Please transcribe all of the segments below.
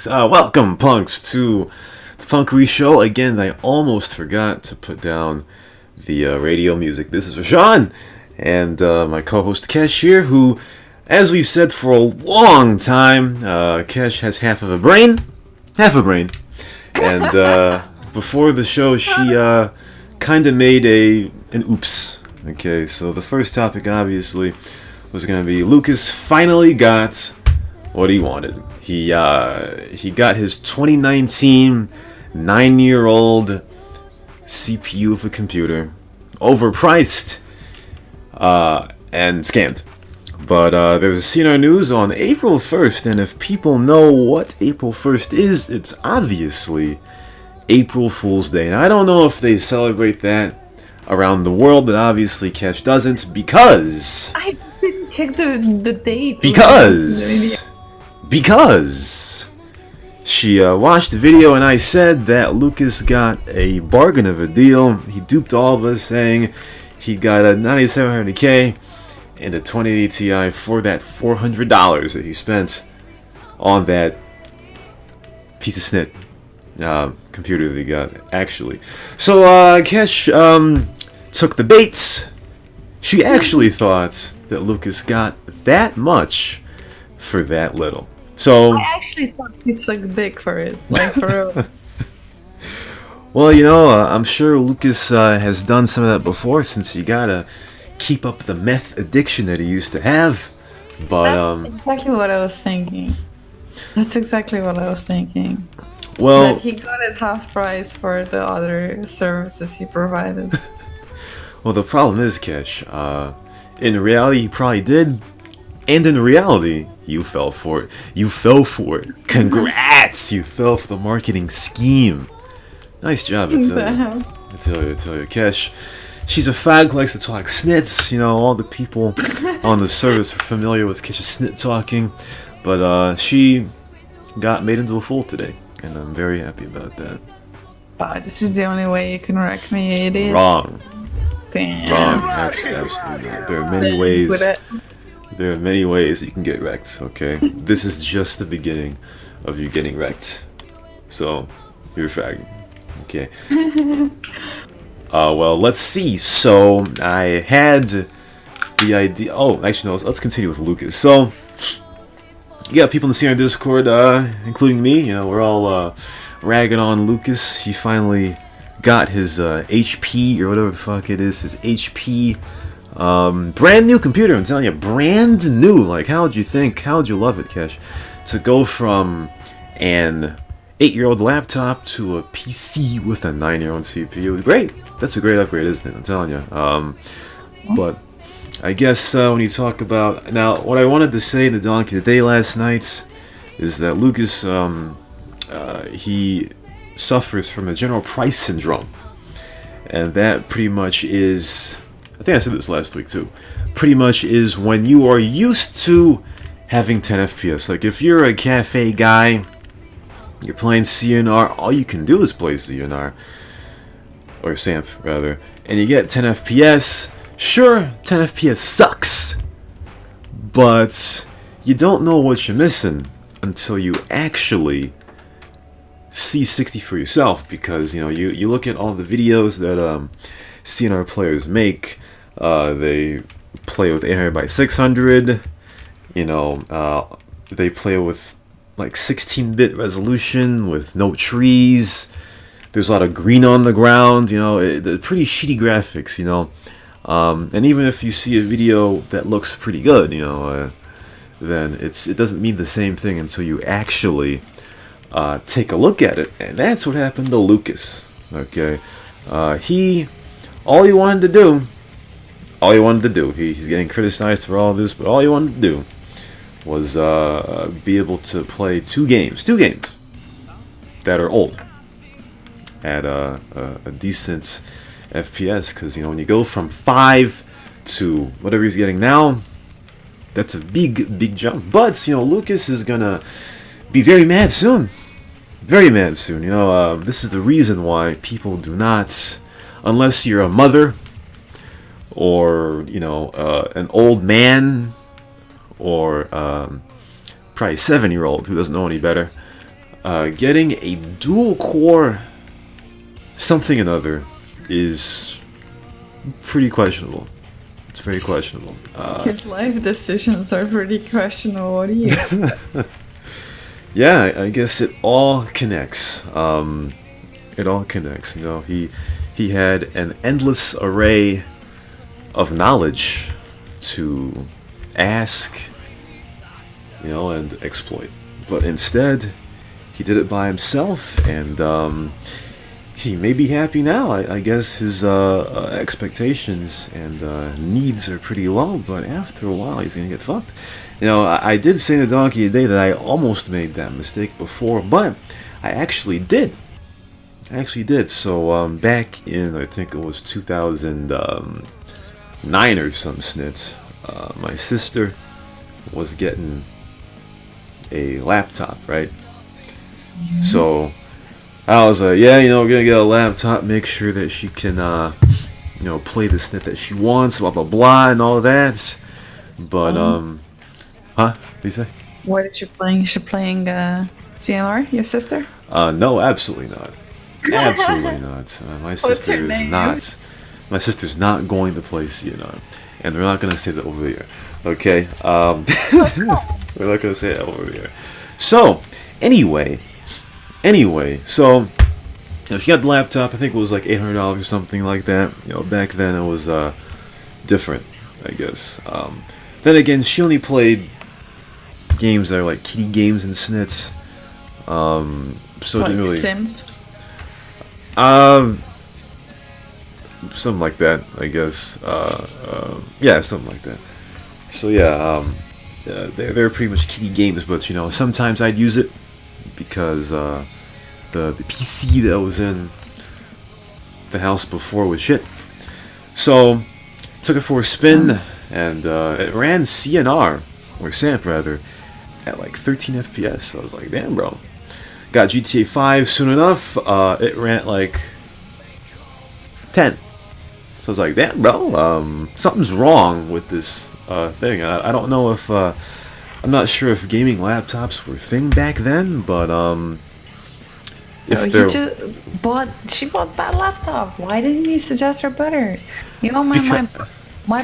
Welcome, punks, to the Punkery Show. Again, I almost forgot to put down the radio music. This is Rashawn, and my co-host Kesh here, who, as we've said for a long time, Kesh has half a brain, and before the show, she kind of made an oops. Okay, so the first topic, obviously, was going to be Lucas finally got what he wanted. He got his 2019 9-year-old CPU of a computer, overpriced and scammed. But there's a CNR news on April 1st, and if people know what April 1st is, it's obviously April Fool's Day. And I don't know if they celebrate that around the world, but obviously Cash doesn't because I didn't check the date. Because she watched the video and I said that Lucas got a bargain of a deal. He duped all of us, saying he got a 9700K and a 2080 Ti for that $400 that he spent on that piece of snit computer that he got, actually. So Kesh took the baits. She actually thought that Lucas got that much for that little. So I actually thought he sucked dick for it, like for real. Well, you know, I'm sure Lucas has done some of that before, since you gotta keep up the meth addiction that he used to have. But That's exactly what I was thinking. Well, that he got it half price for the other services he provided. Well, the problem is, Kesh, in reality, he probably did. And in reality, you fell for it. You fell for it. Congrats! You fell for the marketing scheme. Nice job, I tell you. Kesh, she's a fag who likes to talk snits. You know, all the people on the service are familiar with Kesh's snit talking. But she got made into a fool today. And I'm very happy about that. Wow, this is the only way you can wreck me, idiot. Wrong. Damn. Wrong. Absolutely not. There are many ways. There are many ways you can get wrecked, okay? This is just the beginning of you getting wrecked. So, you're a fag. Okay. Well, let's see. So, I had the idea... Oh, actually, no, let's continue with Lucas. So, you got people in the CNR Discord, including me. You know, we're all ragging on Lucas. He finally got his HP, or whatever the fuck it is, his HP... brand new computer, I'm telling you, brand new. Like, how'd you love it, Kesh? To go from an 8-year-old laptop to a PC with a 9-year-old CPU. Great. That's a great upgrade, isn't it? I'm telling you. But I guess when you talk about... Now, what I wanted to say in the Donkey of the Day last night is that Lucas, he suffers from the general price syndrome. And that pretty much is... I think I said this last week too. Pretty much is when you are used to having 10 FPS. Like, if you're a cafe guy, you're playing CNR, all you can do is play CNR. Or SAMP, rather. And you get 10 FPS. Sure, 10 FPS sucks. But you don't know what you're missing until you actually see 60 for yourself. Because, you know, you look at all the videos that CNR players make. They play with 800 by 600. You know, they play with like 16-bit resolution with no trees. There's a lot of green on the ground. You know, they're pretty shitty graphics. You know, and even if you see a video that looks pretty good, you know, then it doesn't mean the same thing until you actually take a look at it. And that's what happened to Lucas. Okay, all he wanted to do, he's getting criticized for all of this, but all he wanted to do was be able to play two games that are old at a decent FPS, because, you know, when you go from 5 to whatever he's getting now, that's a big jump. But, you know, Lucas is gonna be very mad soon. You know, this is the reason why people do not... Unless you're a mother, or, you know, an old man, or probably a 7-year-old who doesn't know any better, getting a dual core something another is pretty questionable. It's very questionable. His life decisions are pretty questionable. What do you expect? Yeah, I guess it all connects. It all connects. You know, he had an endless array of knowledge to ask, you know, and exploit. But instead, he did it by himself, and he may be happy now. I guess his expectations and needs are pretty low, but after a while, he's gonna get fucked. You know, I did say to Donkey today that I almost made that mistake before, but I actually did. So back in, I think it was 2009 or some snits, my sister was getting a laptop, right? Mm-hmm. So I was like, yeah, you know, we're gonna get a laptop, make sure that she can, you know, play the snit that she wants, blah blah blah, and all that. But huh? What do you say? What is she playing? Is she playing GMR, your sister? No, absolutely not. Absolutely not. My sister is not. My sister's not going to play CNR, and we're not gonna say that over here. Okay. We're not gonna say that over here. So, anyway, so you know, she got the laptop. I think it was like $800 or something like that. You know, back then it was different, I guess. Then again, she only played games that are like kiddie games and snits. So like it didn't really. Sims. Something like that, I guess. Yeah, something like that. So yeah, they're pretty much kiddie games, but you know, sometimes I'd use it because the PC that was in the house before was shit. So took it for a spin, and it ran CNR or SAMP rather at like 13 FPS. So I was like, damn, bro. Got GTA 5 soon enough. It ran at like 10. So I was like, damn, bro, something's wrong with this thing. I don't know if I'm not sure if gaming laptops were a thing back then, but if she bought that laptop. Why didn't you suggest her better? You know, my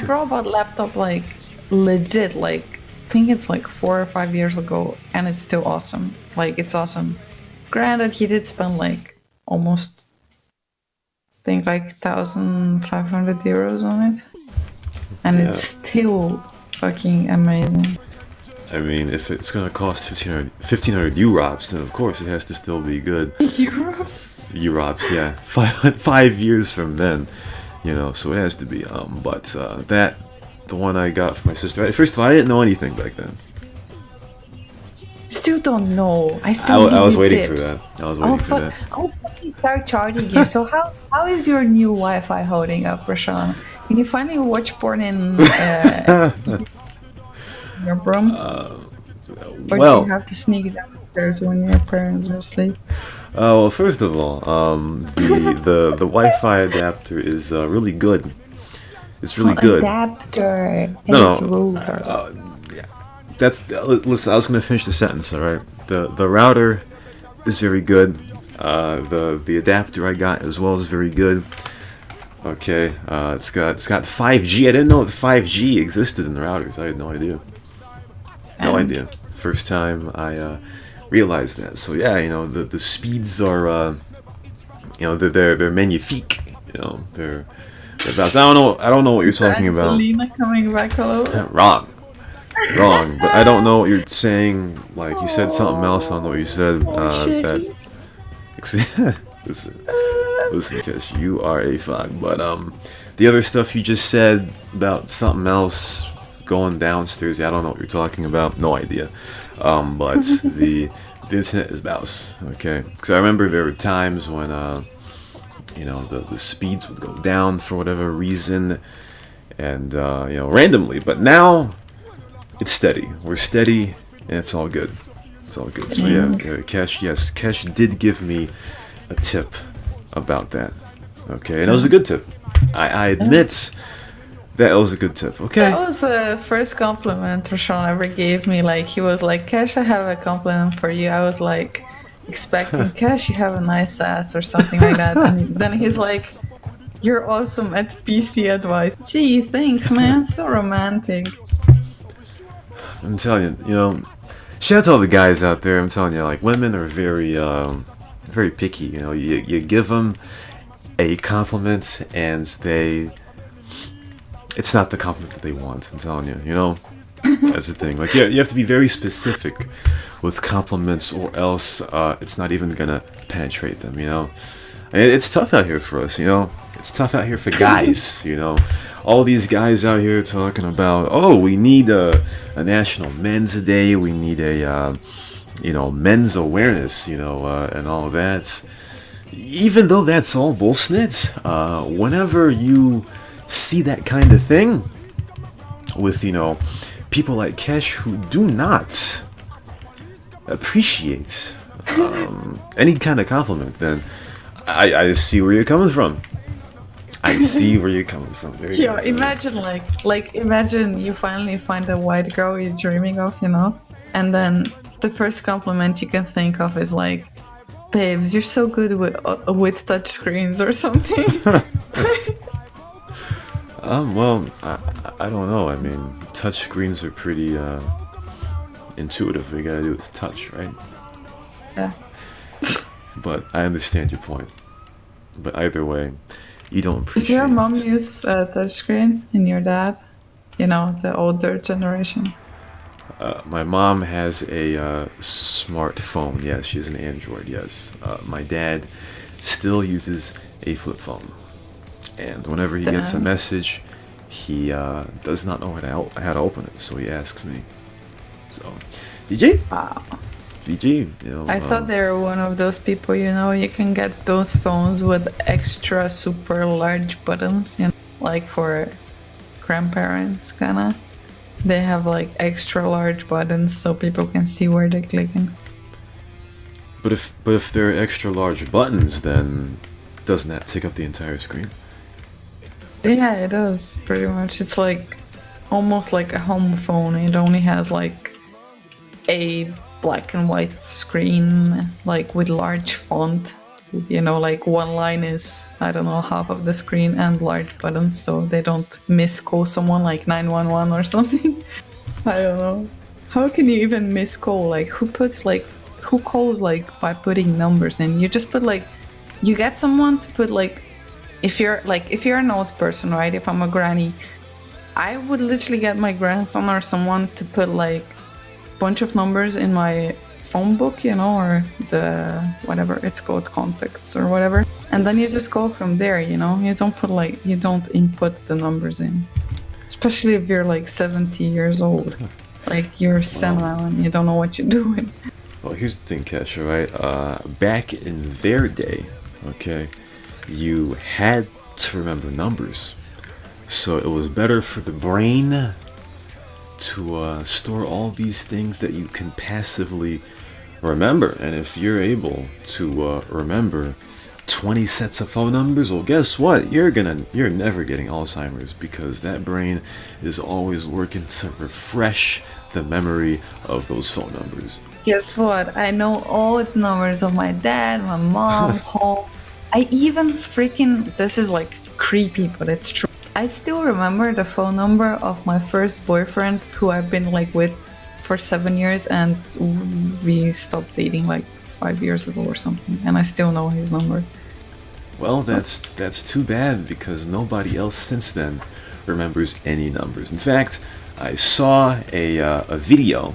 bro bought laptop like legit, like I think it's like 4 or 5 years ago, and it's still awesome. Like it's awesome. Granted, he did spend like almost, I think like 1,500 euros on it, and yeah. It's still fucking amazing. I mean, if it's gonna cost 1,500 euros, then of course it has to still be good. Euros, yeah. 5 years from then, you know, so it has to be. But the one I got for my sister. First of all, I didn't know anything back then. Still don't know. I was waiting for that. I'll fucking start charging you. So how is your new Wi-Fi holding up, Rashawn? Can you finally watch porn in your room? Or do you have to sneak downstairs when your parents are asleep? Well, first of all, the Wi-Fi adapter is really good. It's really good. Adapter. No. Listen, I was gonna finish the sentence. All right, the router is very good. The adapter I got as well is very good. Okay, it's got 5G. I didn't know that 5G existed in the routers. I had no idea. No idea. First time I realized that. So yeah, you know, the speeds are you know, they're magnifique. You know, they're fast. I don't know what you're talking about. Lena coming back over. Wrong, but I don't know what you're saying. Like, you said something else. I don't know what you said. Listen, because you are a fuck. But the other stuff you just said about something else going downstairs, yeah, I don't know what you're talking about. No idea. But the internet is mouse. Okay, because I remember there were times when you know, the speeds would go down for whatever reason, and you know, randomly. But now it's steady. We're steady, and it's all good. It's all good. So yeah, Kesh. Yes, Kesh did give me a tip about that. Okay, and it was a good tip. I admit that it was a good tip. Okay. That was the first compliment Rashawn ever gave me. Like, he was like, "Kesh, I have a compliment for you." I was like, expecting, Cash, you have a nice ass or something like that. And then he's like, you're awesome at PC advice. Gee, thanks, man. So romantic. I'm telling you, shout out to all the guys out there. I'm telling you, like, women are very picky. You give them a compliment and it's not the compliment that they want. I'm telling you, that's the thing. Like, you have to be very specific with compliments, or else it's not even gonna penetrate them. And it's tough out here for us. It's tough out here for guys. All these guys out here talking about, oh, we need a National Men's Day. We need a men's awareness. And all of that. Even though that's all bullshit, whenever you see that kind of thing with people like Kesh who do not appreciate any kind of compliment, then I see where you're coming from. I see where you're coming from. Yeah, imagine imagine you finally find a white girl you're dreaming of, and then the first compliment you can think of is like, babes, you're so good with touch screens or something. Well, I don't know. I mean, touch screens are pretty intuitive. All you gotta do is touch, right? Yeah. But I understand your point. But either way, you don't appreciate. Does your mom use a touch screen and your dad? The older generation. My mom has a smartphone. Yes, she has an Android. Yes. My dad still uses a flip phone. And whenever he gets a message, he does not know how to open it, so he asks me. So, VG? Wow. VG, I thought they were one of those people, you can get those phones with extra super large buttons, like for grandparents, kinda. They have like extra large buttons so people can see where they're clicking. But if they're extra large buttons, then doesn't that take up the entire screen? Yeah, it does, pretty much. It's like almost like a home phone. It only has like a black and white screen, like with large font. Like one line is, I don't know, half of the screen and large buttons, so they don't miscall someone like 911 or something. I don't know. How can you even miscall? Like, who calls like by putting numbers in? You just put like, you get someone to put like, if you're an old person, right? If I'm a granny, I would literally get my grandson or someone to put like a bunch of numbers in my phone book, or the whatever it's called, contacts or whatever, and then you just go from there. You don't input the numbers in, especially if you're like 70 years old, like you're senile and you don't know what you're doing. Well, here's the thing, Kesha, right? Back in their day, okay, you had to remember numbers, so it was better for the brain to store all these things that you can passively remember. And if you're able to remember 20 sets of phone numbers, well, guess what? You're never getting Alzheimer's, because that brain is always working to refresh the memory of those phone numbers. Guess what? I know all the numbers of my dad, my mom, home. I even this is like creepy, but it's true. I still remember the phone number of my first boyfriend, who I've been like with for 7 years, and we stopped dating like 5 years ago or something, and I still know his number. Well, that's too bad, because nobody else since then remembers any numbers. In fact, I saw a video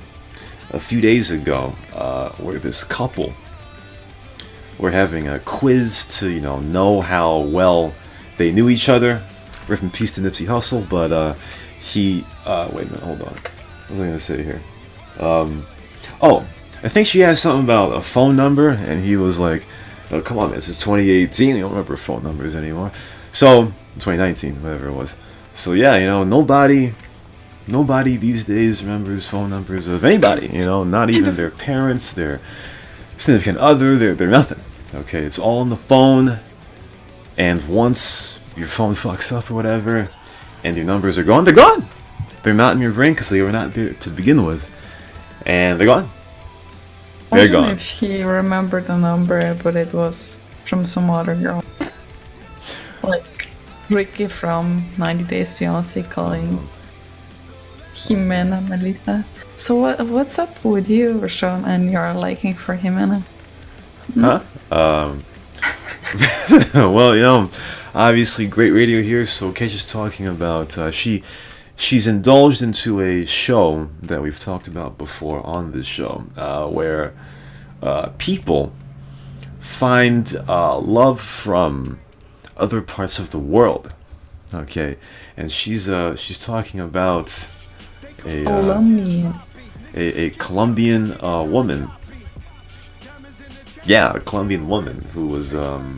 a few days ago where this couple were having a quiz to know how well they knew each other. Rip in peace to Nipsey Hussle, but he wait a minute, hold on. What was I gonna say here? I think she asked something about a phone number, and he was like, "Oh, come on, man, this is 2018. You don't remember phone numbers anymore." So 2019, whatever it was. So yeah, nobody these days remembers phone numbers of anybody. Not even their parents, their significant other, they're nothing. Okay, it's all on the phone, and once your phone fucks up or whatever, and your numbers are gone, they're gone. They're not in your brain because they were not there to begin with, and they're gone. I They're don't know gone. if he remembered the number, but it was from some other girl. Like Ricky from 90 Days Fiancé calling Jimena Melita. So what's up with you, Sean, and your liking for Jimena? Huh? Well, obviously great radio here. So Kesh is talking about she's indulged into a show that we've talked about before on this show, where people find love from other parts of the world. Okay, and she's talking about Colombia. a Colombian woman. Yeah, a Colombian woman who was who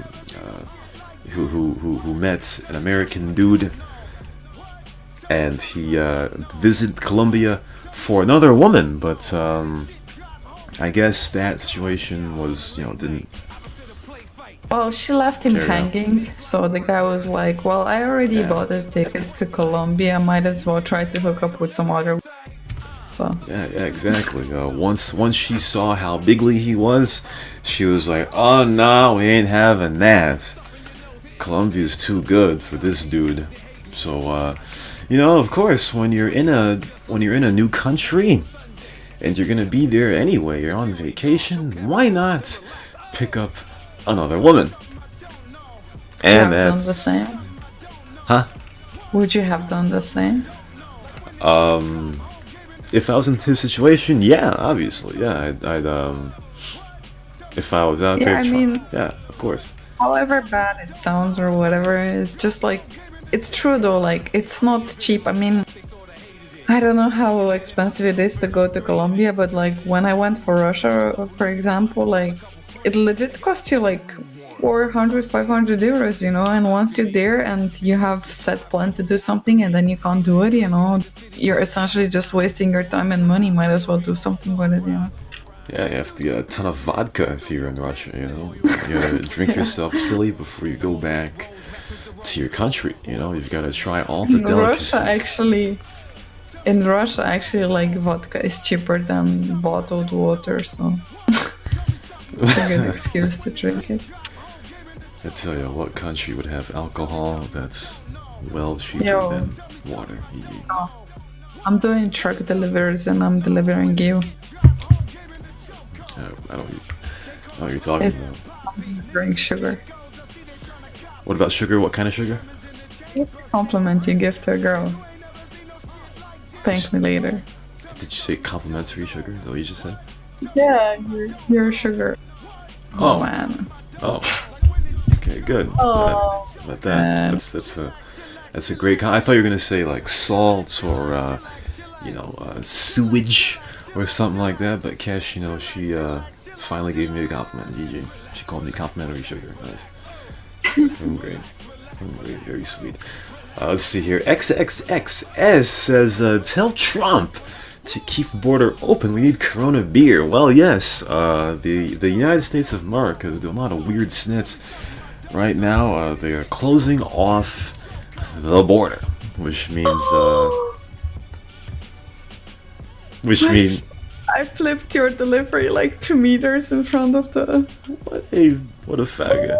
met an American dude, and he visited Colombia for another woman, but I guess that situation was didn't. Well, she left him Carry on. hanging, so the guy was like, well, I already Yeah. bought the tickets to Colombia, might as well try to hook up with some other. So, Yeah, exactly. Once she saw how bigly he was, she was like, "Oh no, we ain't having that. Colombia's too good for this dude." So, of course, when you're in a new country, and you're gonna be there anyway, you're on vacation. Why not pick up another woman? would you And have done that's the same? huh? Would you have done the same? If I was in his situation, yeah, obviously, yeah, I'd if I was out Yeah, there, I mean- yeah, of course. However bad it sounds or whatever, it's just like, it's true though, like, it's not cheap. I mean, I don't know how expensive it is to go to Colombia, but like, when I went for Russia, for example, like, it legit costs you like 400, 500 euros, and once you're there and you have set plan to do something and then you can't do it, you're essentially just wasting your time and money. Might as well do something with it. Yeah, you have to get a ton of vodka if you're in Russia, You gotta drink yourself silly before you go back to your country, You've gotta try all the delicacies. In Russia, actually, like, vodka is cheaper than bottled water, so it's a good excuse to drink it. I tell you, what country would have alcohol that's well cheaper Yo. than water? I'm doing truck deliveries and I'm delivering you. I don't know what you're talking It- about. Drink sugar. What about sugar? What kind of sugar? Compliment you give to a girl. Thank me later. Did you say complimentary sugar? Is that what you just said? Yeah, you're sugar. Oh, Oh. man. Oh. Okay, good. Oh, But man. that's a great. I thought you were gonna say like salt or sewage or something like that. But Cash, she finally gave me a compliment. GG. She called me complimentary sugar. Nice. I'm great. Very sweet. Let's see here. XXXS says, tell Trump to keep border open. We need Corona beer. Well, yes. The United States of America is doing a lot of weird snits right now. They are closing off the border, which means I flipped your delivery like 2 meters in front of the. what a faggot.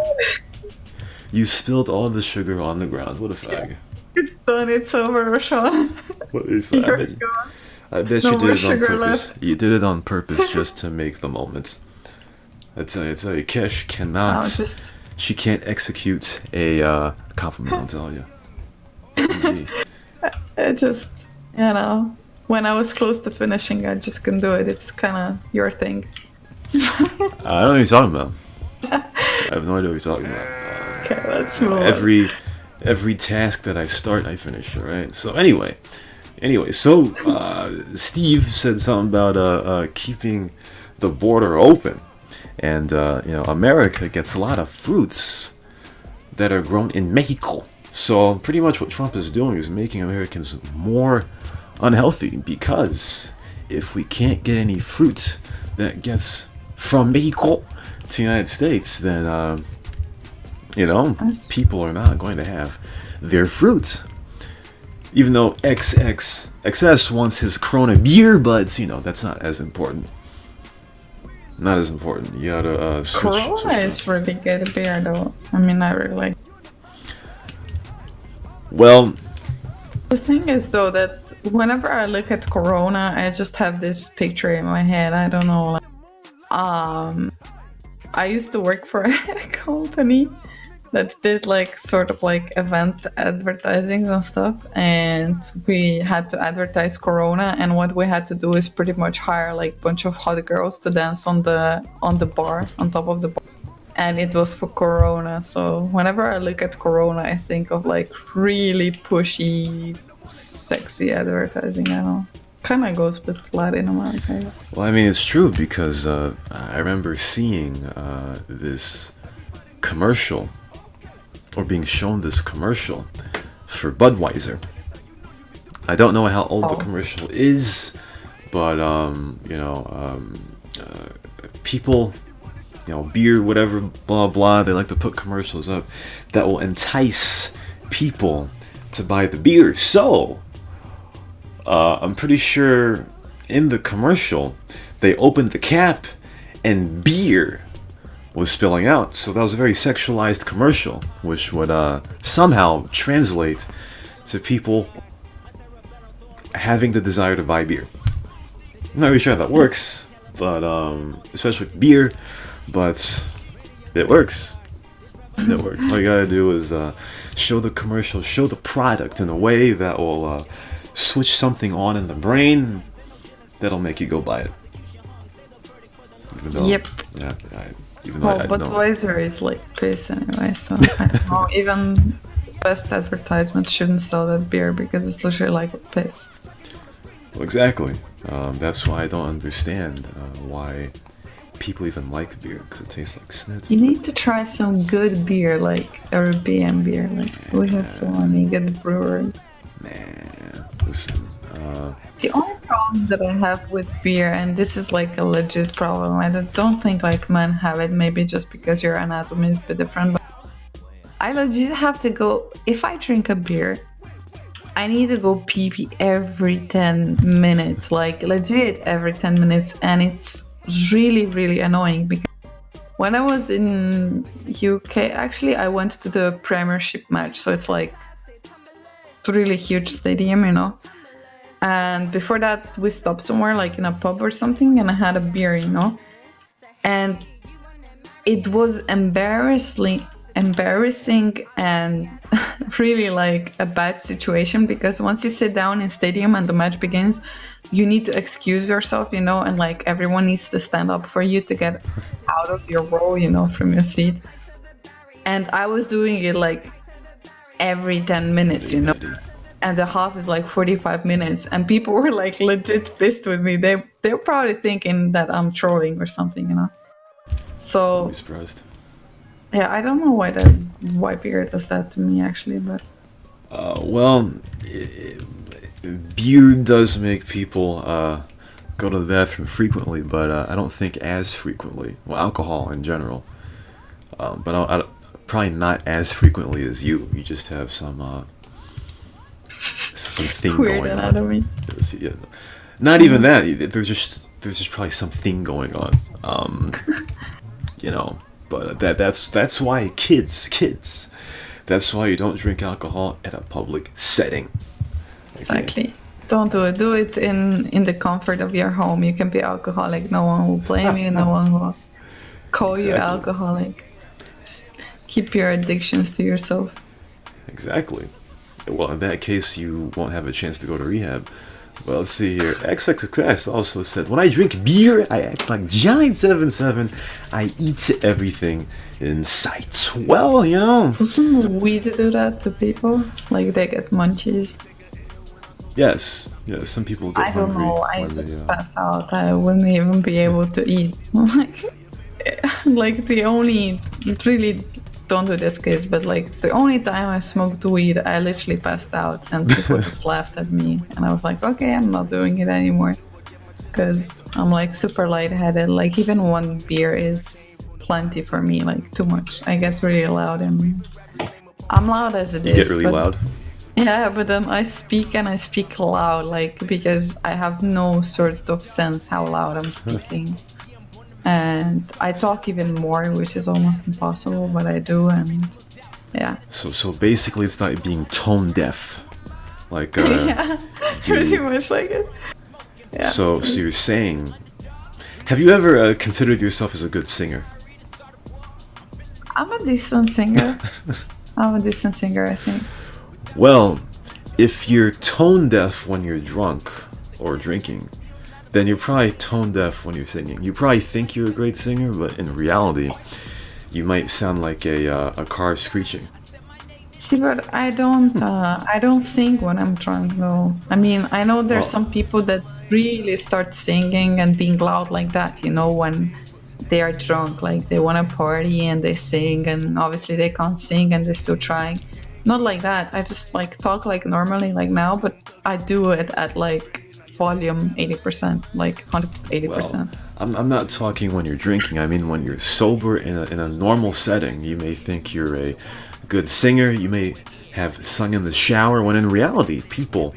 You spilled all the sugar on the ground. What a fag. It's done. It's over, Sean. What a You're fag. gone. I bet No you did more it on sugar purpose. left. You did it on purpose just to make the moments. I tell you, Kesh cannot. I'll just. She can't execute a compliment, I'll tell you. GG. It just, when I was close to finishing, I just couldn't do it. It's kind of your thing. I don't know what you're talking about. I have no idea what you're talking about. Okay, let's move on. Every task that I start, I finish. All right. So anyway, so Steve said something about keeping the border open, and America gets a lot of fruits that are grown in Mexico. So pretty much what Trump is doing is making Americans more unhealthy, because if we can't get any fruit that gets from Mexico to the United States, then people are not going to have their fruits. Even though XXXS wants his Corona beer, but that's not as important. Not as important. You gotta switch. Corona is really good beer, though. I mean, I really like. Well, The thing is, though, that whenever I look at Corona, I just have this picture in my head. I don't know. Like, I used to work for a company that did like sort of like event advertising and stuff, and we had to advertise Corona, and what we had to do is pretty much hire like a bunch of hot girls to dance on the bar, on top of the bar, and it was for Corona. So whenever I look at Corona, I think of like really pushy, sexy advertising. I don't know. Kind of goes with Latin America, I guess. well, I mean, it's true because I remember seeing this commercial, or being shown this commercial for Budweiser. I don't know how old the commercial is, but people, beer, whatever, blah blah, they like to put commercials up that will entice people to buy the beer. So I'm pretty sure in the commercial they opened the cap and beer was spilling out. So that was a very sexualized commercial, which would somehow translate to people having the desire to buy beer. I'm not really sure how that works, but especially with beer, but it works. It works. All you gotta do is show the commercial, show the product in a way that will switch something on in the brain that'll make you go buy it. Even though, Yep. Yeah. Budweiser is like piss anyway, so I don't know. Even best advertisement shouldn't sell that beer because it's literally like piss. Well, exactly. That's why I don't understand why people even like beer, because it tastes like snit. You need to try some good beer, like European beer. Like we have so many good brewers. Nah, listen. The only problem that I have with beer, and this is like a legit problem, I don't think like men have it, maybe just because your anatomy is a bit different, but I legit have to go, if I drink a beer, I need to go pee every 10 minutes, like legit every 10 minutes, and it's really, really annoying because when I was in UK, actually I went to the Premiership match, so it's like really huge stadium, and before that we stopped somewhere like in a pub or something, and I had a beer, and it was embarrassing and really like a bad situation, because once you sit down in stadium and the match begins, you need to excuse yourself, and like everyone needs to stand up for you to get out of your row, from your seat. And I was doing it like every 10 minutes, and the half is like 45 minutes, and people were like legit pissed with me. They're probably thinking that I'm trolling or something, So I'm surprised. yeah, I don't know why beer does that to me actually, but Beer does make people go to the bathroom frequently, but I don't think as frequently. Well, alcohol in general, but I probably not as frequently as you. You just have some thing weird going anatomy. on. Yeah, not even that. There's just probably something going on. But that's why kids. That's why you don't drink alcohol at a public setting. Okay? Exactly. Don't do it. Do it in the comfort of your home. You can be alcoholic. No one will blame you. No one will call you alcoholic. Just keep your addictions to yourself. Exactly. Well, in that case, you won't have a chance to go to rehab. Well, let's see here. XXX also said, when I drink beer, I act like Giant77. I eat everything in sight. Well, Doesn't weed do that to people? Like they get munchies? Yes. Some people get hungry. I don't know. I just pass out. I wouldn't even be able to eat. Like the only... Really... Don't do this, kids, but like the only time I smoked weed, I literally passed out and people just laughed at me, and I was like, okay, I'm not doing it anymore, because I'm like super lightheaded. Like even one beer is plenty for me, like too much. I get really loud, and I'm loud as it is. You get really loud? Yeah, but then I speak loud, like because I have no sort of sense how loud I'm speaking. and I talk even more, which is almost impossible, but I do, and yeah. So basically, it's not being tone deaf, like Yeah, pretty much like it. Yeah. So you're saying, have you ever considered yourself as a good singer? I'm a decent singer. I think. Well, if you're tone deaf when you're drunk or drinking, then you're probably tone deaf when you're singing. You probably think you're a great singer, but in reality, you might sound like a car screeching. See, but I don't sing when I'm drunk, though. I mean, I know there's some people that really start singing and being loud like that, when they are drunk, like they want to party and they sing, and obviously they can't sing and they're still trying. Not like that. I just like talk like normally, like now, but I do it at like volume 80%, like 180%. Well, I'm not talking when you're drinking. I mean when you're sober in a normal setting. You may think you're a good singer. You may have sung in the shower, when in reality, people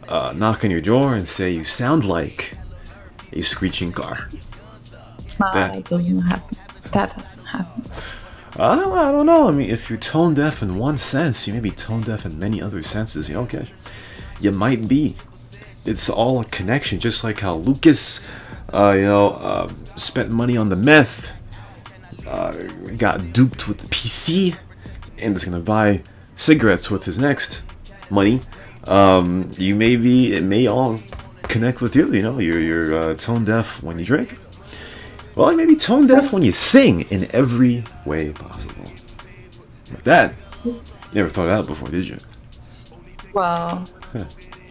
knock on your door and say you sound like a screeching car. That doesn't happen. That doesn't happen. I don't know. I mean, if you're tone deaf in one sense, you may be tone deaf in many other senses. Okay, you might be. It's all a connection, just like how Lucas, spent money on the meth, got duped with the PC, and is gonna buy cigarettes with his next money. It may all connect with you. You're tone deaf when you drink. Well, you may be tone deaf when you sing in every way possible. Like that. You never thought of that before, did you? Well,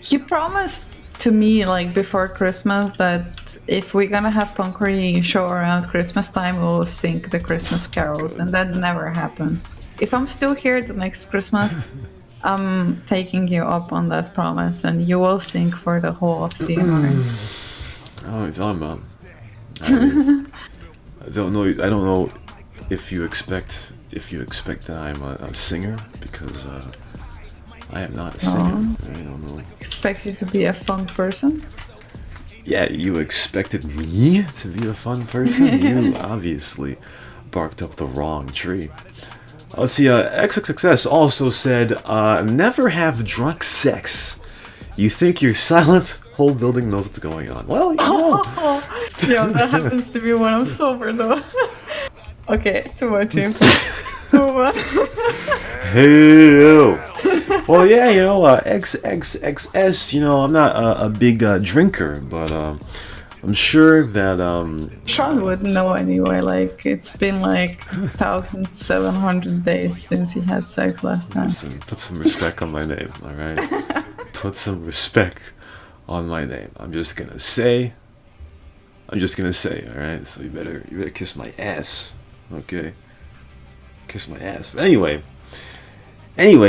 you promised to me like before Christmas that if we're gonna have Punkery Show around Christmas time, we'll sing the Christmas carols, and that never happened. If I'm still here the next Christmas, I'm taking you up on that promise, and you will sing for the whole of CMR. Oh, what are you talking about? I don't know if you expect that I'm a singer, because I am not a singer. I don't know. Expect you to be a fun person? Yeah, you expected me to be a fun person? You obviously barked up the wrong tree. Let's see, XXXS also said, never have drunk sex. You think you're silent, whole building knows what's going on. Well, Yeah, that happens to me when I'm sober, though. Okay, too much info. Too much. Hey, well, yeah, XXXS, I'm not a big drinker, but I'm sure that Sean would know anyway. Like, it's been like 1,700 days since he had sex last time. Listen, put some respect on my name, all right? Put some respect on my name. I'm just gonna say, all right? So you better kiss my ass, okay? Kiss my ass. But anyway,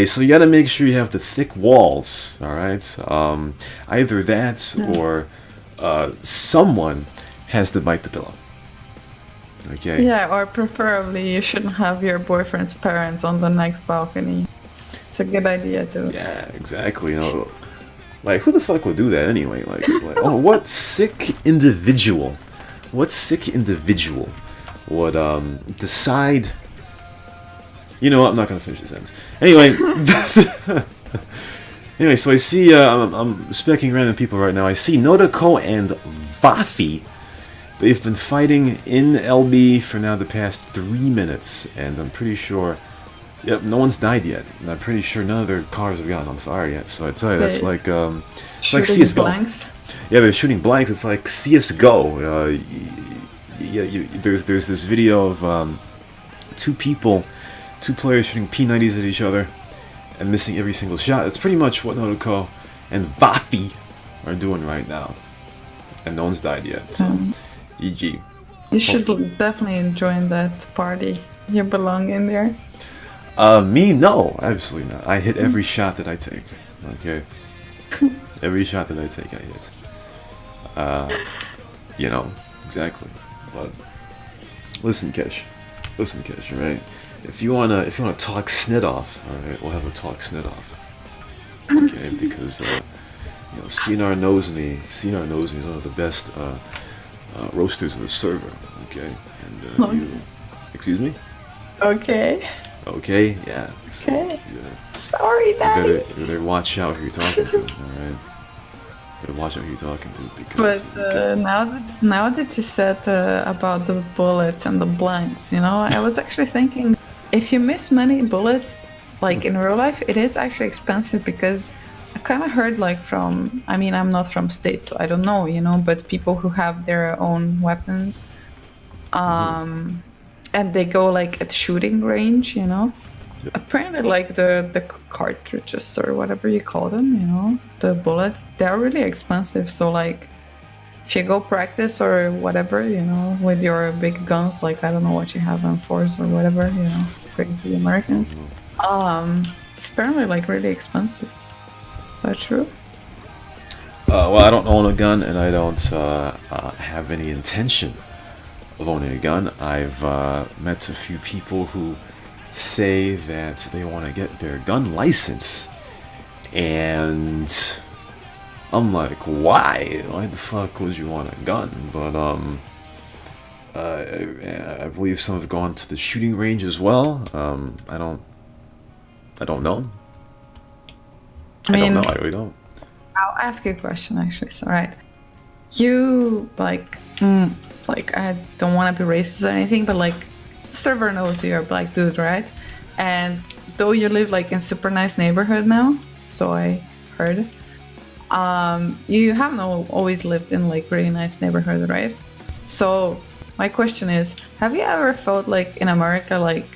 so you gotta make sure you have the thick walls, all right? Either that or someone has to bite the pillow. Okay. Yeah, or preferably you shouldn't have your boyfriend's parents on the next balcony. It's a good idea too. Yeah, exactly. Like, who the fuck would do that anyway? Like oh, what sick individual would decide? You know what? I'm not gonna finish this sentence. Anyway. Anyway, so I see, I'm specking random people right now. I see Notako and Vafi. They've been fighting in LB for now the past 3 minutes, and I'm pretty sure, yep, no one's died yet. And I'm pretty sure none of their cars have gotten on fire yet. So I tell you, that's like CS:GO. Blanks. Yeah, they're shooting blanks. It's like CS:GO. There's this video of two players shooting P90s at each other and missing every single shot. It's pretty much what Notako and Vafi are doing right now. And no one's died yet. So, GG. You should definitely join that party. You belong in there. Me? No, absolutely not. I hit every shot that I take. Okay? Every shot that I take, I hit. Exactly. But listen, Kish, alright? If you wanna talk snit off, alright, we'll have a talk snit off. Okay, because CNR knows me. CNR knows me as one of the best roasters of the server. Okay. And you... Excuse me? Okay. Okay, yeah. So, Okay. yeah. Sorry, Daddy. You better watch out who you're talking to, alright? Better watch out who you're talking to, because... But now that you said about the bullets and the blanks, you know, I was actually thinking, if you miss many bullets, like in real life, it is actually expensive, because I kind of heard like from, I mean, I'm not from States, so I don't know, you know, but people who have their own weapons, and they go like at shooting range, you know. Apparently, like the cartridges or whatever you call them, you know, the bullets, they're really expensive. So like, if you go practice or whatever, you know, with your big guns, like I don't know what you have on force or whatever, you know, crazy Americans. It's apparently like really expensive. Is that true? Well, I don't own a gun, and I don't have any intention of owning a gun. I've met a few people who say that they want to get their gun license, and I'm like, why? Why the fuck would you want a gun? But I believe some have gone to the shooting range as well. I don't know. I don't know. I really don't. I'll ask you a question actually. So right, you like I don't want to be racist or anything, but like the server knows you're a black dude, right? And though you live like in super nice neighborhood now, so I heard, you have not always lived in like really nice neighborhood, right? So my question is, have you ever felt like in America, like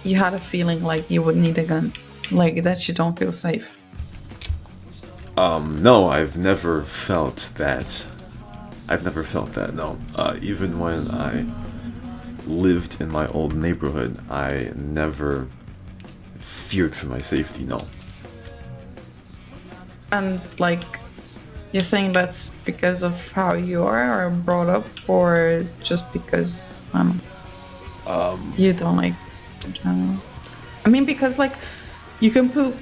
you had a feeling like you would need a gun, like that you don't feel safe? No, I've never felt that. No. Even when I lived in my old neighborhood, I never feared for my safety, no. And like, you think that's because of how you are or brought up, or just because you don't like in general? I mean, because like you can put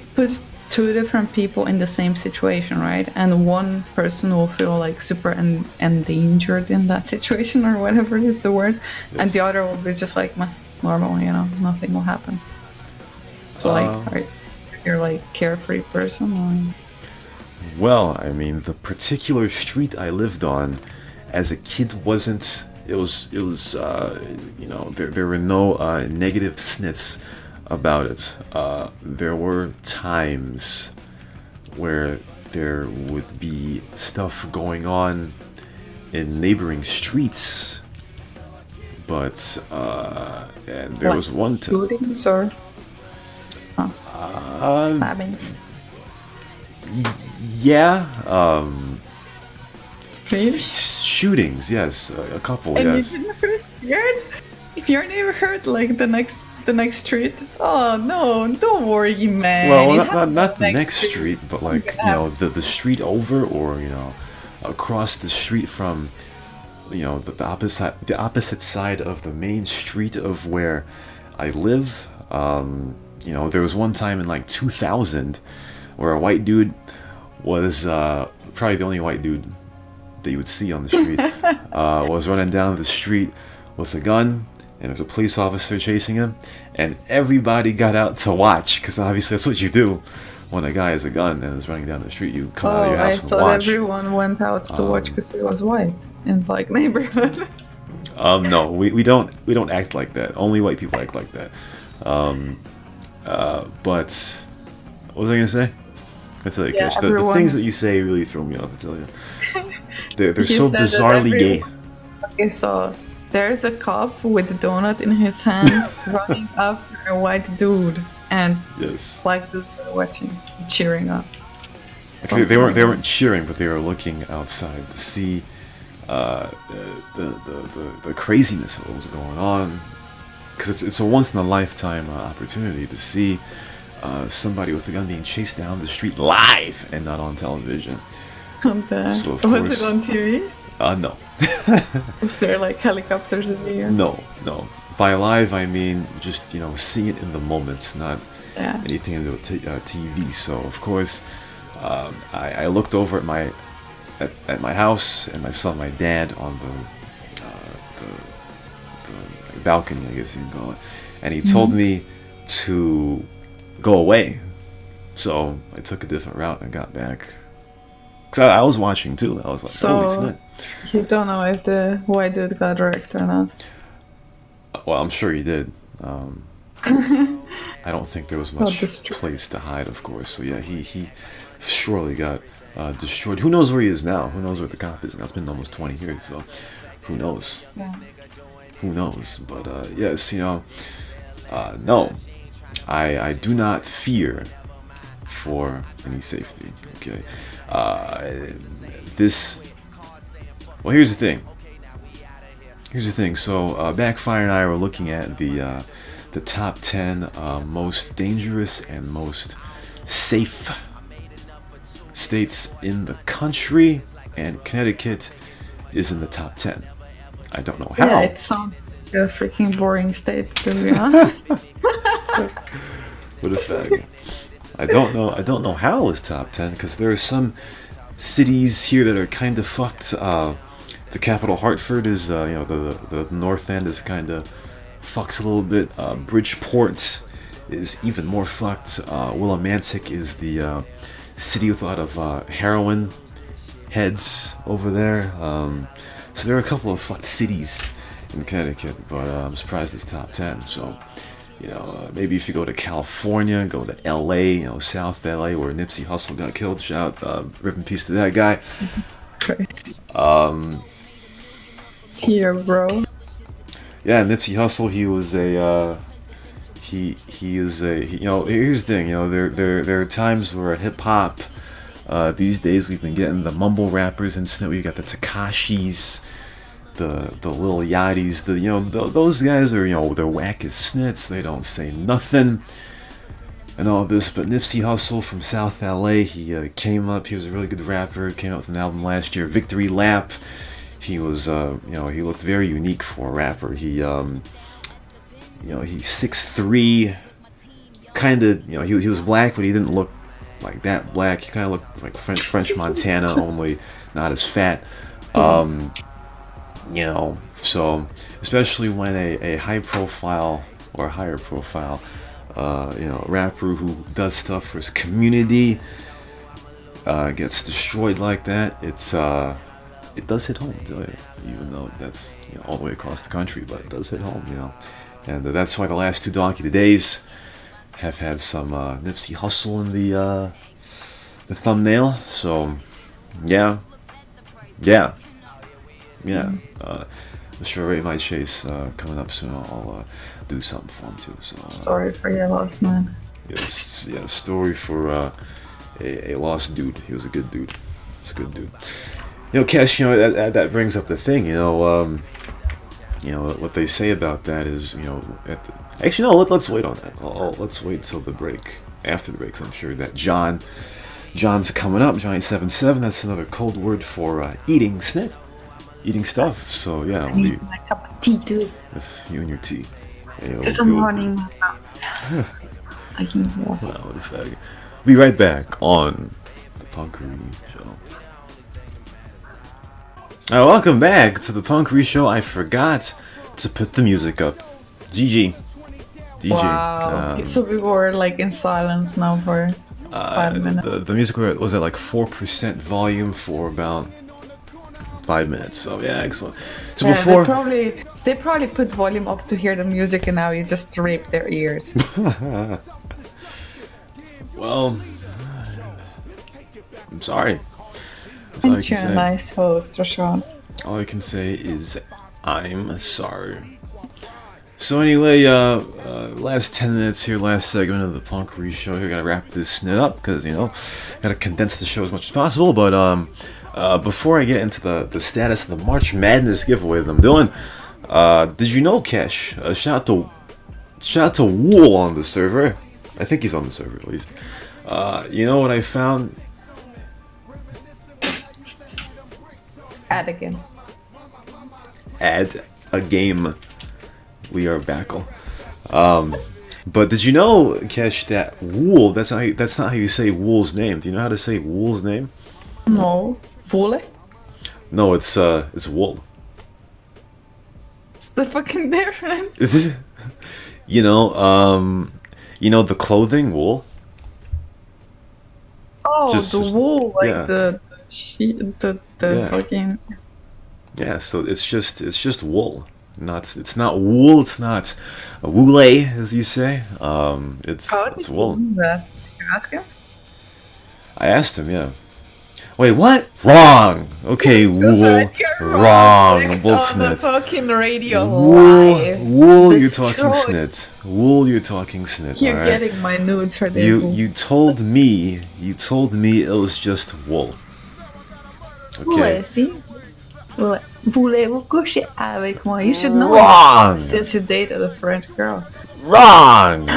two different people in the same situation, right? And one person will feel like super endangered in that situation, or whatever is the word, yes. And the other will be just like, it's normal, you know, nothing will happen. So like, you're like carefree person, or? Well, I mean, the particular street I lived on as a kid wasn't. It was you know, there were no negative snits about it. There were times where there would be stuff going on in neighboring streets, but and there was one time. Shootings or stabbings? Yeah. Really? Shootings, yes, a couple, and yes. And you didn't feel scared? If your neighborhood, like the next street? Oh no, don't worry, man. Well, not the next street, but like, you know, the street over, or, you know, across the street from, you know, the opposite side of the main street of where I live. You know, there was one time in like 2000 where a white dude was probably the only white dude that you would see on the street, was running down the street with a gun, and there's a police officer chasing him, and everybody got out to watch, because obviously that's what you do when a guy has a gun and is running down the street. You come out of your house and watch. I thought everyone went out to watch because he was white in like neighborhood. No, we don't act like that. Only white people act like that. But what was I gonna say? I tell you, Kish, the things that you say really throw me off. I tell you, they're so bizarrely gay. Okay, so there's a cop with a donut in his hand running after a white dude, and yes, black dudes are watching, cheering up. Actually, they weren't cheering, but they were looking outside to see the craziness of what was going on, because it's a once in a lifetime opportunity to see somebody with a gun being chased down the street live and not on television. So of course, was it on TV? No. Was there like helicopters in the air? No. By live, I mean just, you know, seeing it in the moments, not anything in the TV. So of course, I looked over at my house, and I saw my dad on the the balcony, I guess you can call it, and he told me to go away. So I took a different route and got back. Cause I was watching too. I was like, holy snap. You don't know if the white dude got wrecked or not? Well, I'm sure he did. I don't think there was much place to hide, of course. So yeah, he surely got destroyed. Who knows where he is now? Who knows where the cop is now? It's been almost 20 years, so who knows? Yeah. Who knows? But yes, no, I do not fear for any safety. Okay, well, here's the thing. So Backfire and I were looking at the top 10 most dangerous and most safe states in the country, and Connecticut is in the top 10. I don't know how. Yeah, it sounds like a freaking boring state, to be honest. What a fag. I don't know how it's top 10, because there are some cities here that are kind of fucked. The capital, Hartford, is the north end is kind of fucked a little bit. Bridgeport is even more fucked. Willimantic is the city with a lot of heroin heads over there. So there are a couple of fucked cities in Connecticut, but I'm surprised it's top 10. So, maybe if you go to California, go to LA, South LA, where Nipsey Hussle got killed. Shout out, rip in peace to that guy. It's here, bro. Yeah, Nipsey Hussle, he was a here's the thing, there are times where hip hop these days we've been getting the mumble rappers and stuff. We got the Tekashis, the Lil Yachty's, those guys are, they're whack as snits. They don't say nothing and all this. But Nipsey Hussle from South LA, he came up. He was a really good rapper. Came out with an album last year, Victory Lap. He was, he looked very unique for a rapper. He, he's 6'3", kind of, he was black, but he didn't look like that black. He kind of looked like French Montana, only not as fat. So especially when a high profile or higher profile, rapper who does stuff for his community gets destroyed like that, it does hit home, even though that's all the way across the country, but it does hit home, and that's why the last two Donkey Todays have had some Nipsey Hussle in the thumbnail. So yeah. I'm sure Ray My Chase coming up soon. I'll do something for him too. So sorry for your loss, man. Yes, yeah, story for a lost dude. He was a good dude. He's a good dude. Cash, that brings up the thing, what they say about that is, actually, no, let's wait on that. Let's wait till the break, after the break, 'cause I'm sure that John's coming up, Johnny77, that's another code word for eating snit, eating stuff, so yeah. I need my cup of tea, dude. You and your tea. Because I'm running my mouth. I can walk. Wow, what a fag. Be right back on the Punkery Show. Welcome back to the Punkery Show. I forgot to put the music up. GG. Wow. So we were like in silence now for 5 minutes. The music was at like 4% volume for about 5 minutes. So yeah, excellent. So yeah, before they probably put volume up to hear the music, and now you just rape their ears. Well, I'm sorry. And you're a nice host, Rashawn. All I can say is I'm sorry. So anyway, last 10 minutes here, last segment of the Punkery Show here. Gotta wrap this snit up because, gotta condense the show as much as possible. But before I get into the status of the March Madness giveaway that I'm doing, did you know, Kesh? Shout out to Wule on the server. I think he's on the server at least. You know what I found? Add again. Add a game. We are back. But did you know, Kesh, that Wule, that's not how you say Wule's name. Do you know how to say Wule's name? No. Wule? No, it's Wule. the fucking difference? Is it? You know the clothing wool. Oh, Just, the wool, like yeah, the yeah, fucking. yeah. So it's just wool. Not it's not wool. It's not Wule, as you say. How It's did you wool. do that? Did you ask him? I asked him, yeah. Wait, what? Wrong. Okay, That's right, wool. you're wrong. Wrong. Clicked on the Bullsnit. fucking radio Wool. live. Wool. You're talking Destroyed. snit. Wool. You're talking snit. All You're right. getting my nudes for this You wool. you told me. You told me it was just wool. Okay. Ouais, si. Ouais. Voulez-vous coucher avec moi? You should know Wrong. since you dated a French girl. Wrong.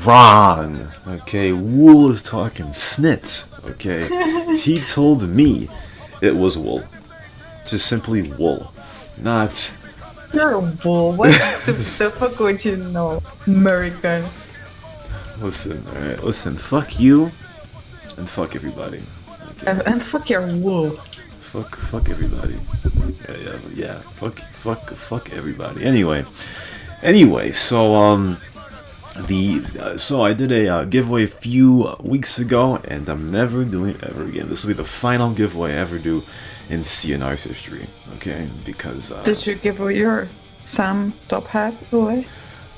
Wrong. Okay. Wool is talking snit. Okay. He told me it was wool. Just simply wool. Not. You're a bull. What the fuck would you know? American. Listen, alright, listen, fuck you and fuck everybody. Okay. And fuck your wool. Fuck everybody. Yeah. Fuck everybody. Anyway, so so I did a giveaway a few weeks ago, and I'm never doing it ever again. This will be the final giveaway I ever do in CNR's history. Okay, because Did you give away your Sam top hat away?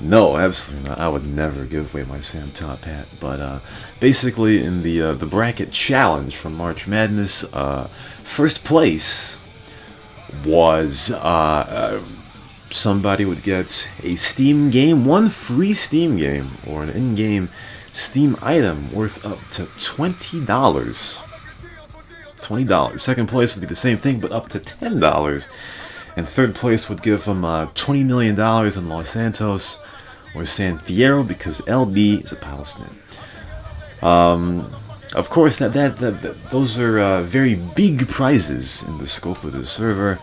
no, absolutely not. I would never give away my Sam top hat. But basically, in the bracket challenge from March Madness, first place was somebody would get a Steam game, one free Steam game, or an in-game Steam item worth up to $20. $20. Second place would be the same thing, but up to $10. And third place would give them $20 million in Los Santos or San Fierro, because LB is a Palestinian. Of course, those are very big prizes in the scope of the server.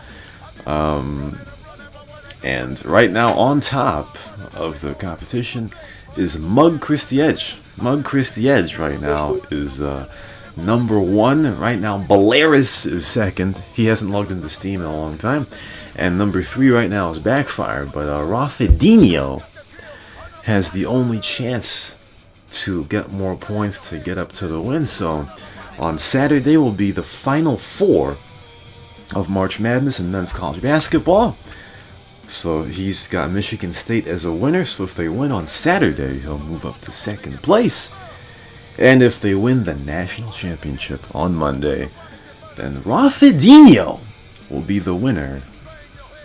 And right now, on top of the competition is Mug Christy Edge. Mug Christy Edge right now is number one. Right now, Balearis is second. He hasn't logged into Steam in a long time. And number three right now is Backfire. But Rafidinho has the only chance to get more points to get up to the win. So on Saturday will be the final four of March Madness in men's college basketball. So he's got Michigan State as a winner. So if they win on Saturday, he'll move up to second place. And if they win the national championship on Monday, then Rafidinho will be the winner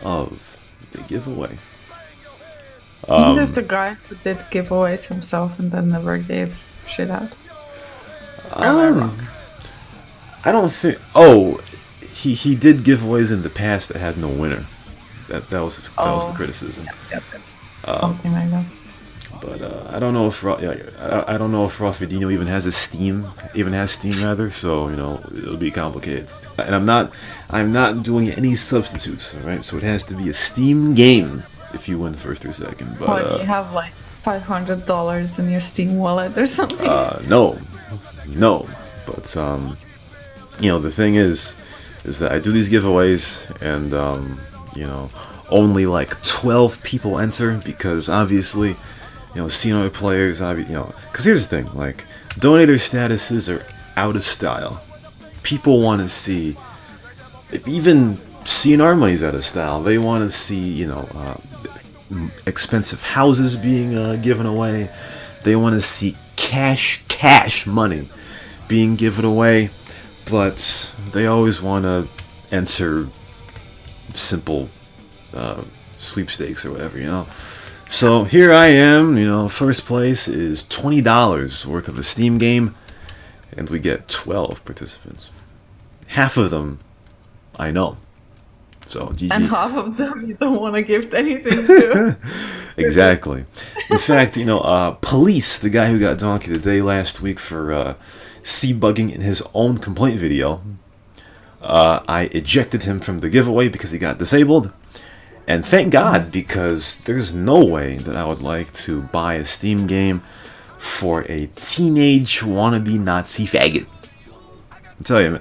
of the giveaway. Isn't this the guy who did giveaways himself and then never gave shit out? I don't think. Oh, he did giveaways in the past that had no winner. That was the criticism. Yep. Something like that. But I don't know if I don't know if Rafidinho even has Steam rather. So it'll be complicated. And I'm not doing any substitutes. All right, so it has to be a Steam game if you win first or second. But What, you have like $500 in your Steam wallet or something? no. But the thing is that I do these giveaways, and only like 12 people enter, because obviously, CNO players, because here's the thing, like, donator statuses are out of style. People want to see, even CNR money's out of style. They want to see, expensive houses being given away. They want to see cash money being given away, but they always want to enter simple sweepstakes or whatever. So here I am, first place is $20 worth of a Steam game, and we get 12 participants. Half of them I know. So GG. And half of them you don't want to give anything to. Exactly. In fact, Police, the guy who got Donkey today last week for C-bugging in his own complaint video, I ejected him from the giveaway because he got disabled. And thank God, because there's no way that I would like to buy a Steam game for a teenage wannabe Nazi faggot. I'll tell you,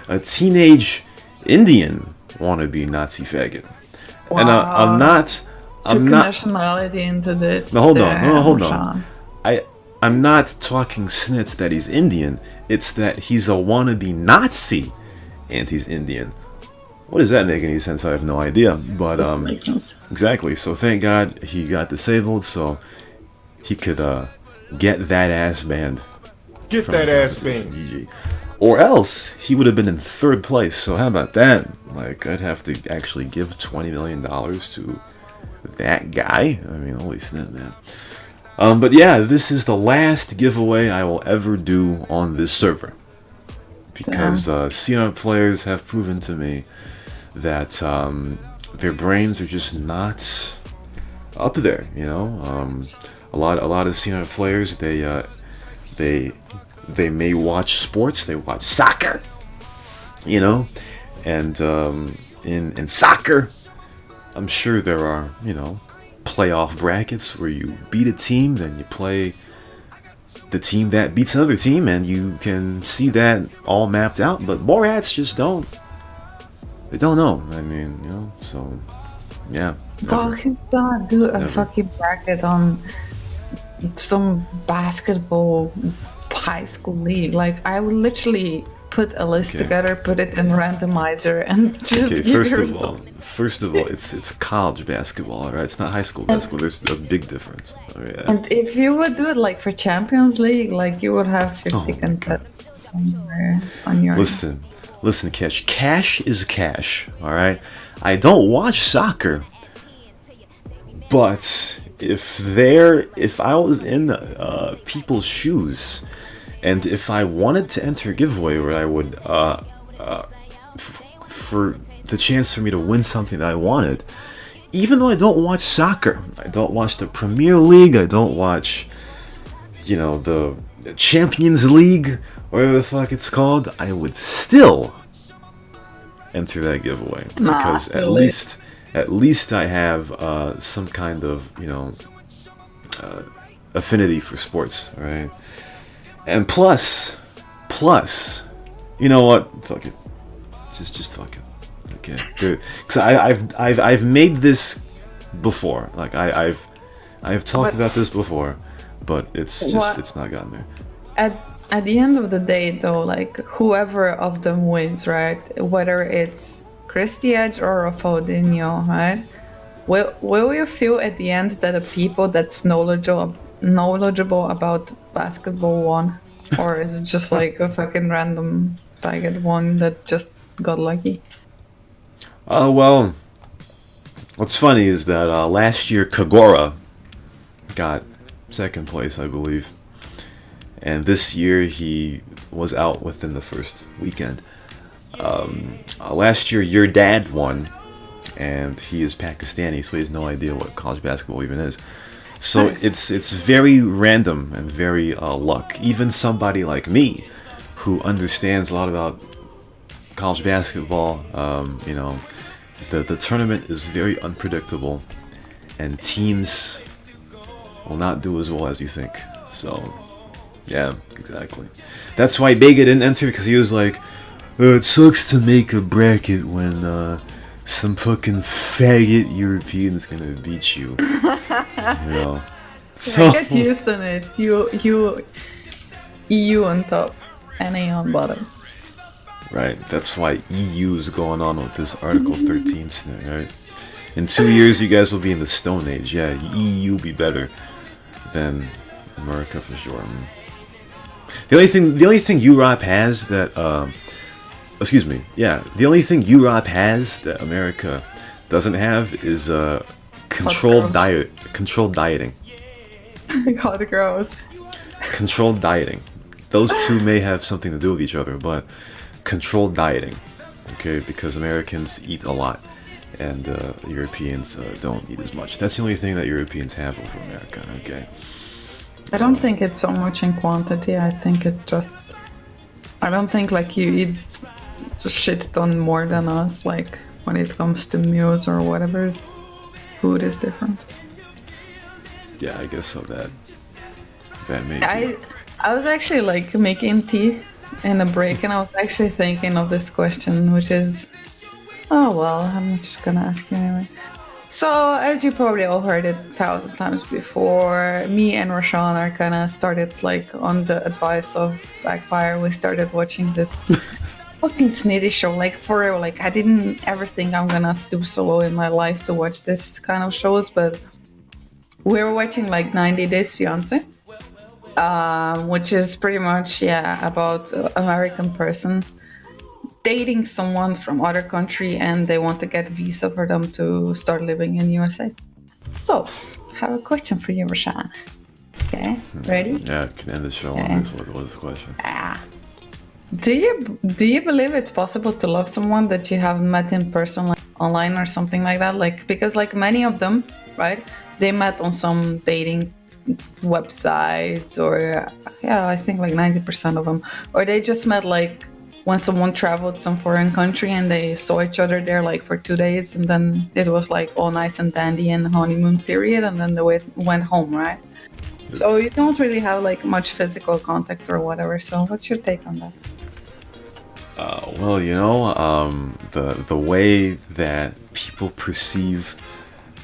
a teenage Indian wannabe Nazi faggot. And Took I'm not. nationality into this. No, hold on, no, hold on. Sean. I'm not talking snits that he's Indian. It's that he's a wannabe Nazi, and he's Indian. What does that make any sense? I have no idea. But Doesn't make sense. exactly. So thank God he got disabled, so he could get that ass banned. Get that ass banned. GG. Or else he would have been in third place. So how about that? Like, I'd have to actually give $20 million to that guy. I mean, holy snap, man. But yeah, this is the last giveaway I will ever do on this server, because senior players have proven to me that their brains are just not up there. You know, a lot of senior players, they may watch sports, they watch soccer, you know, and in soccer, I'm sure there are, you know, playoff brackets where you beat a team, then you play the team that beats another team, and you can see that all mapped out. But Borats just don't. They don't know. I mean, you know, so yeah. Well, who's gonna do a fucking bracket on some basketball high school league? Like, I would literally put a list together, put it in randomizer, and just first of all, it's college basketball, right? It's not high school basketball. There's a big difference. Oh, yeah. And if you would do it like for Champions League, like you would have 50 contests on your. Listen, Cash. Cash is cash. All right. I don't watch soccer, but if I was in people's shoes, and if I wanted to enter a giveaway where I would, for the chance for me to win something that I wanted, even though I don't watch soccer, I don't watch the Premier League, I don't watch, you know, the Champions League, whatever the fuck it's called, I would still enter that giveaway, because at least I have some kind of, you know, affinity for sports, right? And plus, you know what? Fuck it. Just fuck it. Okay, good. Because I've made this before. Like I've talked about this before, but it's not gotten there. At the end of the day, though, like whoever of them wins, right? Whether it's Christy Edge or Rafaudinho, right? Will you feel at the end that the people that's knowledgeable about basketball won, or is it just like a fucking random faggot one that just got lucky? Well, what's funny is that last year Kagora got second place, I believe, and this year he was out within the first weekend. Last year your dad won, and he is Pakistani, so he has no idea what college basketball even is. So nice. It's very random and very luck. Even somebody like me, who understands a lot about college basketball, you know, the tournament is very unpredictable, and teams will not do as well as you think. So, yeah, exactly. That's why Bega didn't enter, because he was like, it sucks to make a bracket when some fucking faggot European's gonna beat you. You know. So get used to it. You EU on top, NA on bottom. Right. That's why EU's going on with this Article 13 snit, right? In 2 years, you guys will be in the Stone Age. Yeah, EU will be better than America for sure. The only thing Europe has that, the only thing Europe has that America doesn't have is controlled dieting. God, gross. Controlled dieting. Those two may have something to do with each other, but controlled dieting, okay? Because Americans eat a lot, and Europeans don't eat as much. That's the only thing that Europeans have over America, okay? I don't think it's so much in quantity. I think it just... I don't think like you eat shit ton more than us, like when it comes to meals or whatever. Food is different. Yeah, I guess so. That may be. I was actually like making tea in a break, and I was actually thinking of this question, which is, oh well, I'm just gonna ask you anyway. So, as you probably all heard it 1,000 times before, me and Rashawn are kind of started like on the advice of Backfire. We started watching this fucking snitty show. Like for real, like I didn't ever think I'm gonna stoop so low in my life to watch this kind of shows, but we were watching like 90 Days Fiance, which is pretty much about an American person dating someone from other country and they want to get a visa for them to start living in USA. So, I have a question for you, Rashan. Okay, ready? Yeah, can end the show on this. What is the question? Do you believe it's possible to love someone that you have met in person, like online or something like that? Like because like many of them, right? They met on some dating websites, or I think like 90% of them, or they just met like when someone traveled some foreign country and they saw each other there like for 2 days, and then it was like all nice and dandy and honeymoon period, and then they went home, right? Yes. So you don't really have like much physical contact or whatever. So what's your take on that? Well, the way that people perceive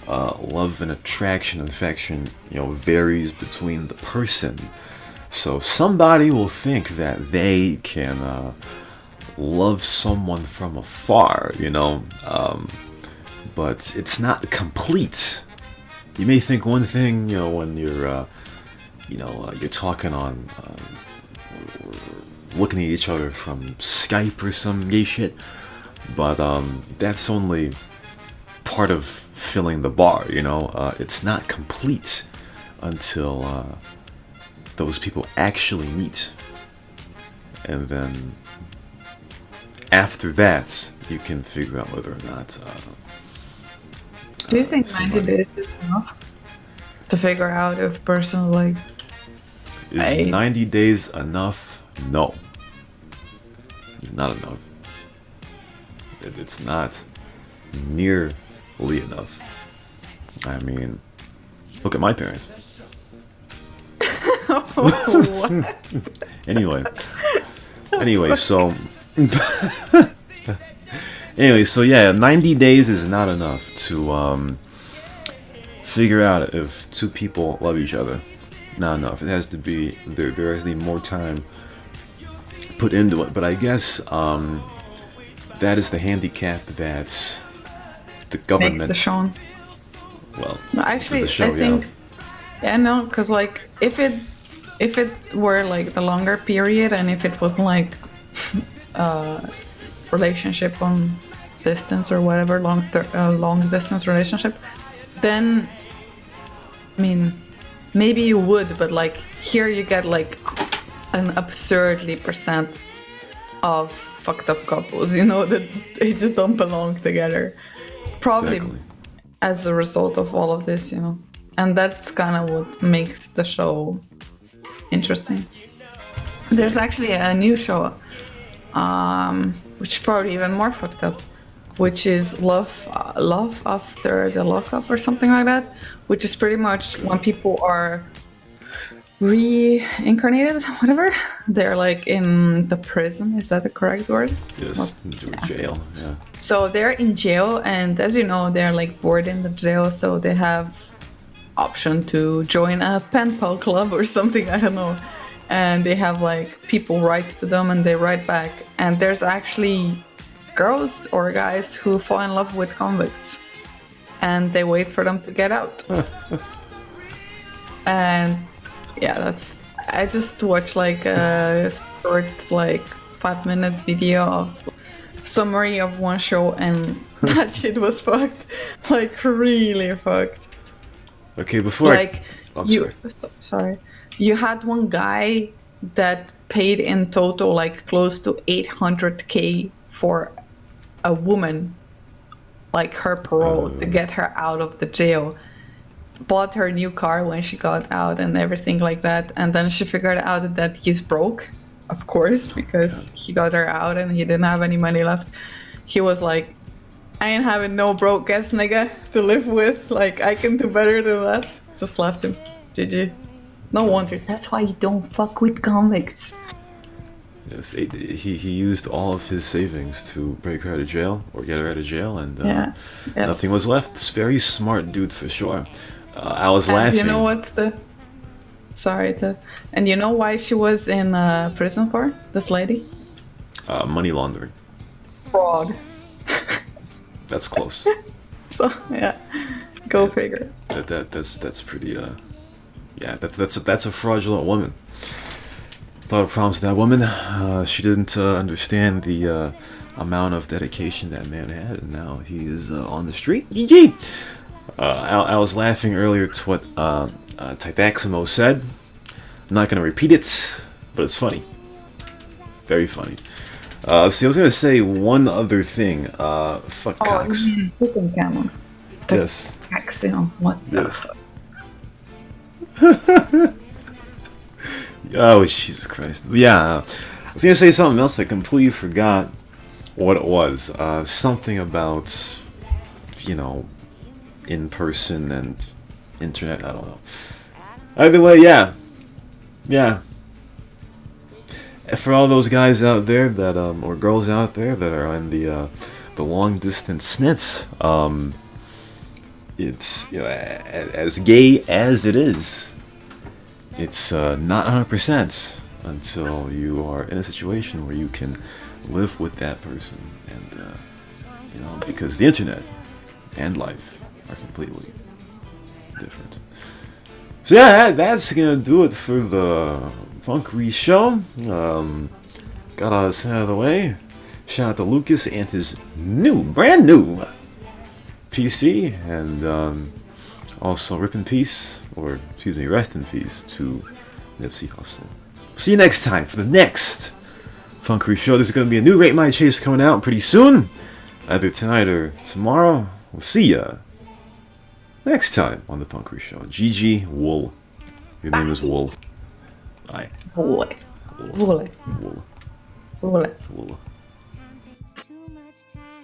love and attraction and affection, varies between the person. So somebody will think that they can love someone from afar, but it's not complete. You may think one thing, when you're, you're talking on, looking at each other from Skype or some gay shit, but that's only part of filling the bar, it's not complete until those people actually meet, and then after that you can figure out whether or not do you think somebody 90 days is enough to figure out if a person like is 90 days enough? No, it's not enough. It's not nearly enough. I mean, look at my parents. what? Anyway, so yeah, 90 days is not enough to figure out if two people love each other. Not enough. It has to be, there has to be more time put into it. But I guess that is the handicap that the government Makes the show. Well, No, actually, the show, I think no, because like if it were like the longer period, and if it was like relationship on distance or whatever, long distance relationship, then I mean maybe you would, but like here you get like an absurdly percent of fucked up couples, that they just don't belong together, probably Exactly. as a result of all of this, and that's kind of what makes the show interesting. There's actually a new show, which is probably even more fucked up, which is Love After the Lockup or something like that, which is pretty much when people are reincarnated, whatever. They're like in the prison. Is that the correct word? Yes, jail. Yeah. So they're in jail, and as you know, they're like bored in the jail, so they have option to join a pen pal club or something, I don't know. And they have like people write to them and they write back. And there's actually girls or guys who fall in love with convicts, and they wait for them to get out. And I just watched like a short like 5 minutes video of summary of one show, and that shit was fucked, like really fucked. Okay, before Like sorry, you had one guy that paid in total like close to 800K for a woman, like her parole, to get her out of the jail. Bought her new car when she got out and everything like that, and then she figured out that he's broke, of course, because he got her out and he didn't have any money left. He was like, I ain't having no broke ass nigga to live with, like I can do better than that. Just left him. GG. No wonder. That's why you don't fuck with convicts. Yes, he used all of his savings to break her out of jail or get her out of jail, and Yeah. Yes. nothing was left. It's very smart dude for sure. I was And laughing. you know what's the? Sorry to. And you know why she was in prison for? This lady? Money laundering. Fraud. That's close. So yeah, go figure. That's pretty. Yeah, that's a fraudulent woman. A lot of problems with that woman. She didn't understand the amount of dedication that man had, and now he is on the street. GG. I was laughing earlier to what Typaximo said. I'm not gonna repeat it, but it's funny. Very funny. See, I was gonna say one other thing. Fuck Cox. Chicken camel. Yes. Axiom. What the Yes. fuck? Oh, Jesus Christ. Yeah, I was gonna say something else. I completely forgot what it was. Something about, in person and internet. I don't know. Either way, yeah. For all those guys out there that, or girls out there that are in the long distance snits, it's, as gay as it is, it's not 100% until you are in a situation where you can live with that person, and because the internet and life are completely different. So yeah, that's gonna do it for the Punkery Show. Got all this out of the way. Shout out to Lucas and his brand new PC, and also rest in peace to Nipsey Hussle. See you next time for the next Punkery Show. There's going to be a new Rate My Chase coming out pretty soon, either tonight or tomorrow. We'll see ya next time on the Punkery Show. GG Wule. Your name is Wule. Aye. Wule. Wule. Wule. Wule. Wule. Wule. Too much time.